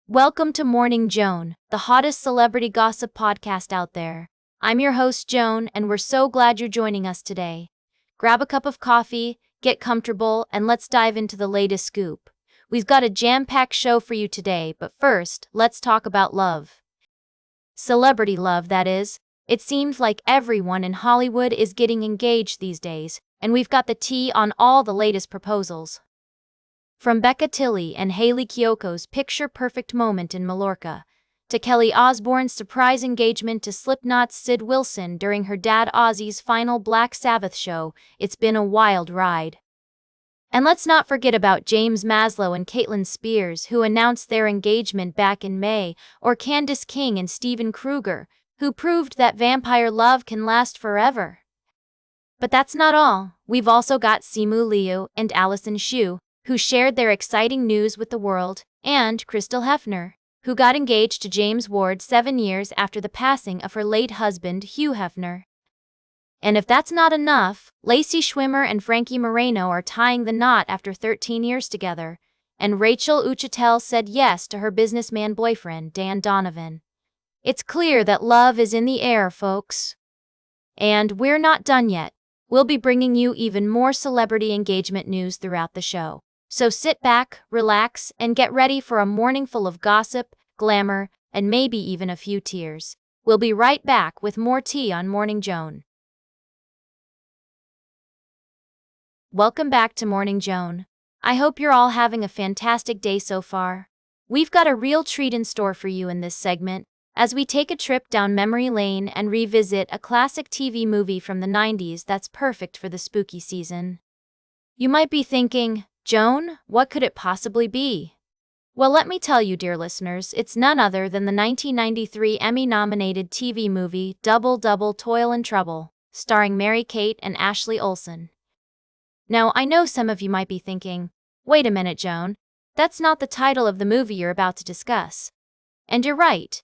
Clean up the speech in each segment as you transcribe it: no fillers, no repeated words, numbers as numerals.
Welcome to Morning Joan, the hottest celebrity gossip podcast out there. I'm your host, Joan, and we're so glad you're joining us today. Grab a cup of coffee, get comfortable, and let's dive into the latest scoop. We've got a jam-packed show for you today, but first, let's talk about love. Celebrity love, that is. It seems like everyone in Hollywood is getting engaged these days, and we've got the tea on all the latest proposals. From Becca Tilley and Hayley Kiyoko's picture-perfect moment in Mallorca, to Kelly Osbourne's surprise engagement to Slipknot's Sid Wilson during her dad Ozzy's final Black Sabbath show, it's been a wild ride. And let's not forget about James Maslow and Caitlin Spears, who announced their engagement back in May, or Candace King and Steven Kruger, who proved that vampire love can last forever. But that's not all. We've also got Simu Liu and Allison Shu, who shared their exciting news with the world, and Crystal Hefner, who got engaged to James Ward 7 years after the passing of her late husband Hugh Hefner. And if that's not enough, Lacey Schwimmer and Frankie Moreno are tying the knot after 13 years together, and Rachel Uchitel said yes to her businessman boyfriend Dan Donovan. It's clear that love is in the air, folks. And we're not done yet. We'll be bringing you even more celebrity engagement news throughout the show. So sit back, relax, and get ready for a morning full of gossip, glamour, and maybe even a few tears. We'll be right back with more tea on Morning Joan. Welcome back to Morning Joan. I hope you're all having a fantastic day so far. We've got a real treat in store for you in this segment, as we take a trip down memory lane and revisit a classic TV movie from the 90s that's perfect for the spooky season. You might be thinking, Joan, what could it possibly be? Well, let me tell you, dear listeners, it's none other than the 1993 Emmy-nominated TV movie Double Double Toil and Trouble, starring Mary-Kate and Ashley Olsen. Now, I know some of you might be thinking, wait a minute, Joan, that's not the title of the movie you're about to discuss. And you're right.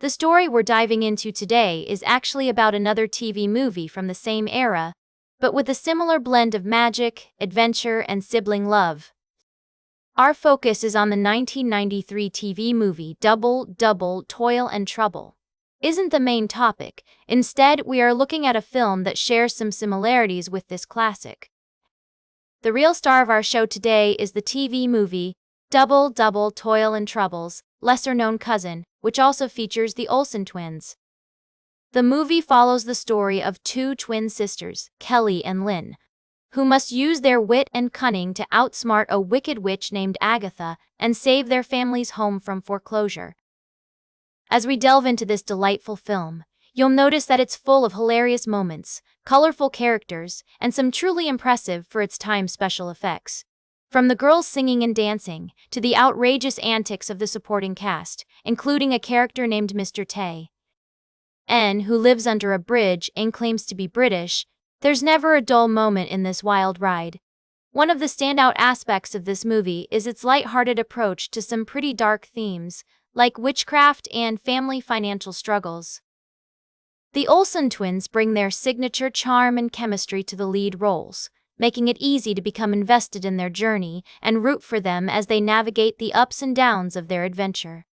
The story we're diving into today is actually about another TV movie from the same era, but with a similar blend of magic, adventure, and sibling love. Our focus is on the 1993 TV movie Double Double Toil and Trouble. Isn't the main topic. Instead, we are looking at a film that shares some similarities with this classic. The real star of our show today is the TV movie Double Double Toil and Trouble's lesser-known cousin, which also features the Olsen twins. The movie follows the story of two twin sisters, Kelly and Lynn, who must use their wit and cunning to outsmart a wicked witch named Agatha and save their family's home from foreclosure. As we delve into this delightful film, you'll notice that it's full of hilarious moments, colorful characters, and some truly impressive for its time special effects. From the girls singing and dancing, to the outrageous antics of the supporting cast, including a character named Mr. Tay, who lives under a bridge and claims to be British, there's never a dull moment in this wild ride. One of the standout aspects of this movie is its light-hearted approach to some pretty dark themes, like witchcraft and family financial struggles. The Olsen twins bring their signature charm and chemistry to the lead roles, making it easy to become invested in their journey and root for them as they navigate the ups and downs of their adventure.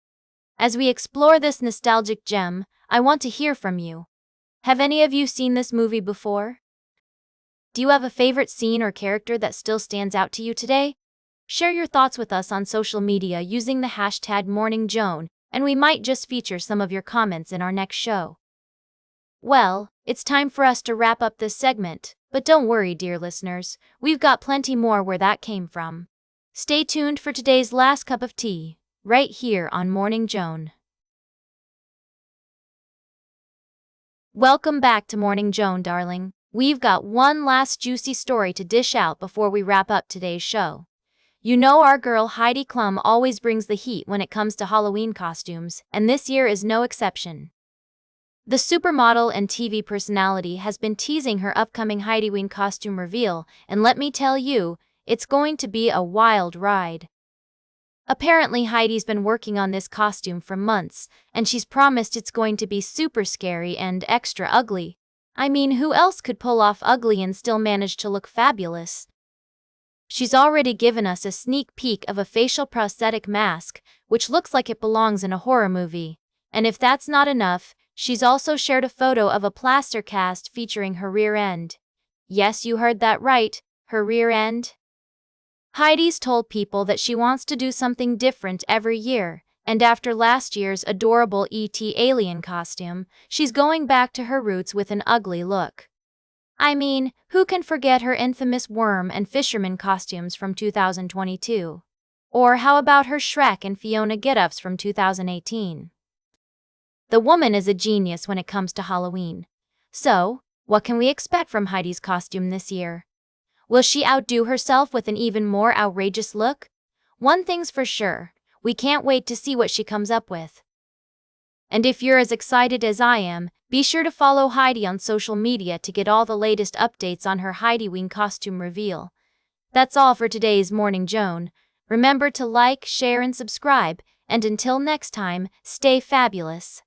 As we explore this nostalgic gem, I want to hear from you. Have any of you seen this movie before? Do you have a favorite scene or character that still stands out to you today? Share your thoughts with us on social media using the hashtag MorningJoan, and we might just feature some of your comments in our next show. Well, it's time for us to wrap up this segment, but don't worry, dear listeners, we've got plenty more where that came from. Stay tuned for today's last cup of tea, right here on Morning Joan. Welcome back to Morning Joan, darling. We've got one last juicy story to dish out before we wrap up today's show. You know our girl Heidi Klum always brings the heat when it comes to Halloween costumes, and this year is no exception. The supermodel and TV personality has been teasing her upcoming Heidiween costume reveal, and let me tell you, it's going to be a wild ride. Apparently Heidi's been working on this costume for months, and she's promised it's going to be super scary and extra ugly. I mean, who else could pull off ugly and still manage to look fabulous? She's already given us a sneak peek of a facial prosthetic mask, which looks like it belongs in a horror movie. And if that's not enough, she's also shared a photo of a plaster cast featuring her rear end. Yes, you heard that right, her rear end. Heidi's told people that she wants to do something different every year, and after last year's adorable E.T. alien costume, she's going back to her roots with an ugly look. I mean, who can forget her infamous worm and fisherman costumes from 2022? Or how about her Shrek and Fiona get-ups from 2018? The woman is a genius when it comes to Halloween. So, what can we expect from Heidi's costume this year? Will she outdo herself with an even more outrageous look? One thing's for sure, we can't wait to see what she comes up with. And if you're as excited as I am, be sure to follow Heidi on social media to get all the latest updates on her Heidiween costume reveal. That's all for today's Morning Joan. Remember to like, share and subscribe, and until next time, stay fabulous.